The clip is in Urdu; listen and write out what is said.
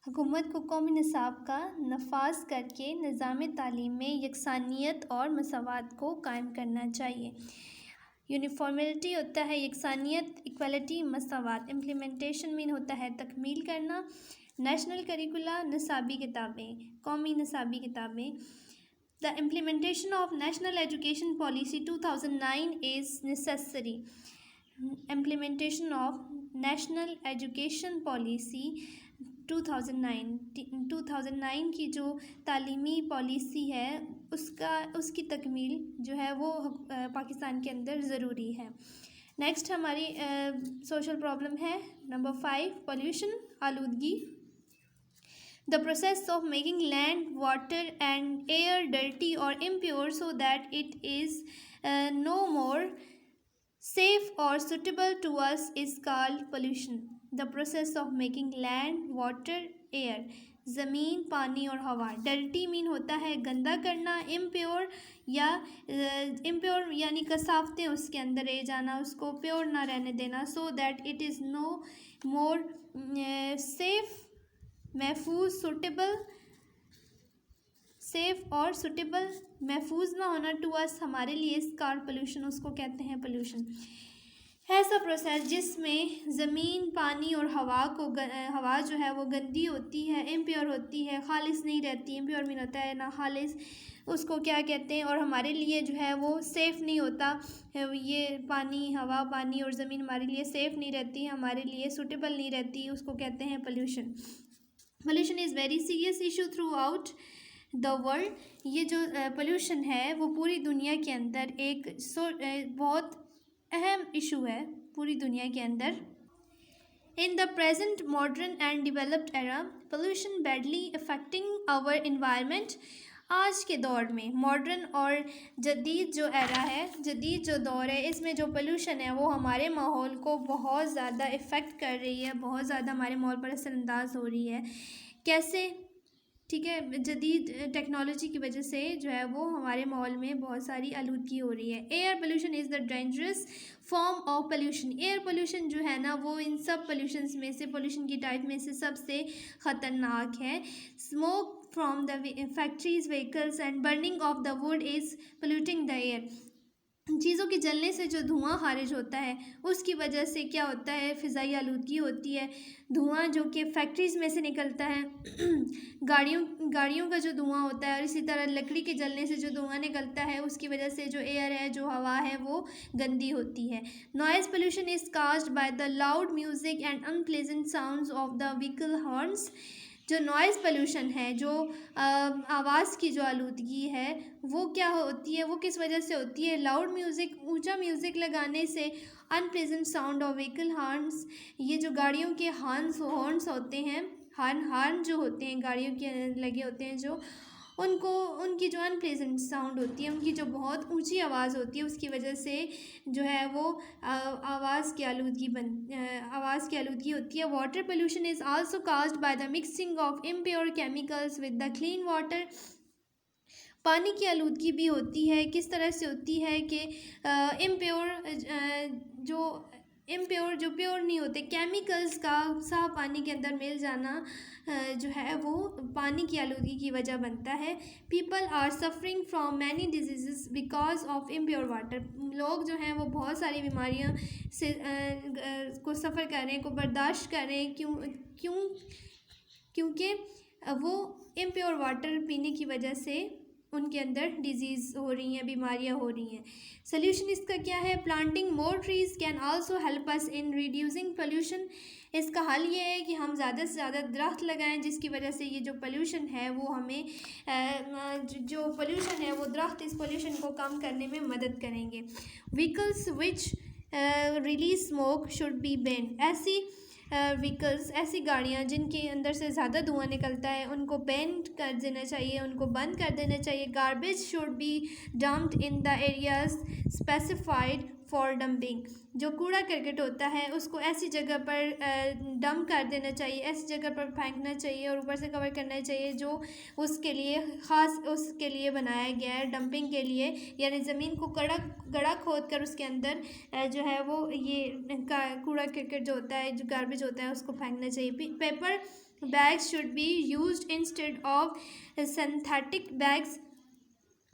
حکومت کو قومی نصاب کا نفاذ کر کے نظام تعلیم میں یکسانیت اور مساوات کو قائم کرنا چاہیے۔ یونیفارملٹی ہوتا ہے یکسانیت، ایکوالٹی، مساوات۔ امپلیمنٹیشن مین ہوتا ہے تکمیل کرنا۔ نیشنل کریکولا نصابی کتابیں، قومی نصابی کتابیں۔ The implementation of National Education Policy 2009 is necessary. Implementation of National Education Policy 2009 کی جو تعلیمی پالیسی ہے اس کی تکمیل جو ہے وہ پاکستان کے اندر ضروری ہے۔ نیکسٹ ہماری سوشل پرابلم ہے نمبر 5 پولیوشن، آلودگی۔ The process of making land, water and air dirty or impure so that it is no more safe or suitable to us is called pollution. The process of making land, water, air، زمین، پانی اور ہوا۔ ڈرٹی مین ہوتا ہے گندا کرنا، امپیور یعنی کثافتیں اس کے اندر رہ جانا، اس کو پیور نہ رہنے دینا۔ So that it is no more safe، محفوظ، سوٹیبل، سیف اور سوٹیبل، محفوظ نہ ہونا ٹو اس ہمارے لیے، اس کار پولوشن، اس کو کہتے ہیں پولوشن۔ ایسا پروسیس جس میں زمین، پانی اور ہوا جو ہے وہ گندی ہوتی ہے، امپیور ہوتی ہے، خالص نہیں رہتی۔ امپیور مین ہوتا ہے نہ خالص، اس کو کیا کہتے ہیں، اور ہمارے لیے جو ہے وہ سیف نہیں ہوتا۔ یہ ہوا، پانی اور زمین ہمارے لیے سیف نہیں رہتی، ہمارے لیے سوٹیبل نہیں رہتی، اس کو کہتے ہیں pollution. Pollution is very serious issue throughout the world. یہ جو pollution ہے وہ پوری دنیا کے اندر ایک بہت اہم ایشو ہے پوری دنیا کے اندر۔ In the present modern and developed era, pollution badly affecting our environment. آج کے دور میں ماڈرن اور جدید جو ایرا ہے، جدید جو دور ہے، اس میں جو پولوشن ہے وہ ہمارے ماحول کو بہت زیادہ افیکٹ کر رہی ہے، بہت زیادہ ہمارے ماحول پر اثر انداز ہو رہی ہے۔ کیسے؟ ٹھیک ہے، جدید ٹیکنالوجی کی وجہ سے جو ہے وہ ہمارے ماحول میں بہت ساری آلودگی ہو رہی ہے۔ Air pollution is the dangerous form of pollution. Air pollution جو ہے نا وہ ان سب پولوشنس میں سے، پولوشن کی ٹائپ میں سے سب سے خطرناک ہے۔ Smoke from the factories, vehicles and burning of the wood is polluting the air. چیزوں کے جلنے سے جو دھواں خارج ہوتا ہے اس کی وجہ سے کیا ہوتا ہے، فضائی آلودگی ہوتی ہے۔ دھواں جو کہ فیکٹریز میں سے نکلتا ہے، گاڑیوں کا جو دھواں ہوتا ہے، اور اسی طرح لکڑی کے جلنے سے جو دھواں نکلتا ہے اس کی وجہ سے جو ایئر ہے، جو ہوا ہے وہ گندی ہوتی ہے۔ Noise pollution is caused by the loud music and unpleasant sounds of the vehicle horns. جو نوائز پولوشن ہے، جو آواز کی جو آلودگی ہے وہ کیا ہوتی ہے، وہ کس وجہ سے ہوتی ہے؟ لاؤڈ میوزک، اونچا میوزک لگانے سے، unpleasant sound of vehicle horns, یہ جو گاڑیوں کے ہارنس ہوتے ہیں، ہارن جو ہوتے ہیں گاڑیوں کے لگے ہوتے ہیں، جو ان کی جو ان پلیزنٹ ساؤنڈ ہوتی ہے، ان کی جو بہت اونچی آواز ہوتی ہے، اس کی وجہ سے جو ہے وہ آواز کی آلودگی ہوتی ہے۔ Water pollution is also caused by the mixing of impure chemicals with the clean water. پانی کی آلودگی بھی ہوتی ہے، کس طرح سے ہوتی ہے کہ امپیور جو پیور نہیں ہوتے، کیمیکلز کا صاف پانی کے اندر مل جانا جو ہے وہ پانی کی آلودگی کی وجہ بنتا ہے۔ People are suffering from many diseases because of impure water. لوگ جو ہیں وہ بہت ساری بیماریاں سے کو سفر کر رہے ہیں، کو برداشت کر رہے ہیں، کیونکہ وہ امپیور واٹر پینے کی وجہ سے ان کے اندر ڈیزیز ہو رہی ہیں، بیماریاں ہو رہی ہیں۔ سلیوشن اس کا کیا ہے؟ Planting more trees can also help us in reducing pollution. اس کا حل یہ ہے کہ ہم زیادہ سے زیادہ درخت لگائیں، جس کی وجہ سے یہ جو پولوشن ہے وہ ہمیں جو پولوشن ہے وہ درخت اس پولوشن کو کم کرنے میں مدد کریں گے۔ Vehicles which release smoke should be banned. ایسی گاڑیاں جن کے اندر سے زیادہ دھواں نکلتا ہے ان کو بین کر دینا چاہیے، ان کو بند کر دینا چاہیے۔ Garbage should be dumped in the areas specified for dumping. جو کوڑا کرکٹ ہوتا ہے اس کو ایسی جگہ پر ڈمپ کر دینا چاہیے، ایسی جگہ پر پھینکنا چاہیے اور اوپر سے کور کرنا چاہیے جو اس کے لیے خاص اس کے لیے بنایا گیا ہے، ڈمپنگ کے لیے، یعنی زمین کو گڑھا کھود کر اس کے اندر جو ہے وہ یہ کوڑا کرکٹ جو ہوتا ہے، جو گاربیج ہوتا ہے اس کو پھینکنا چاہیے۔ Paper bags should be used instead of synthetic bags.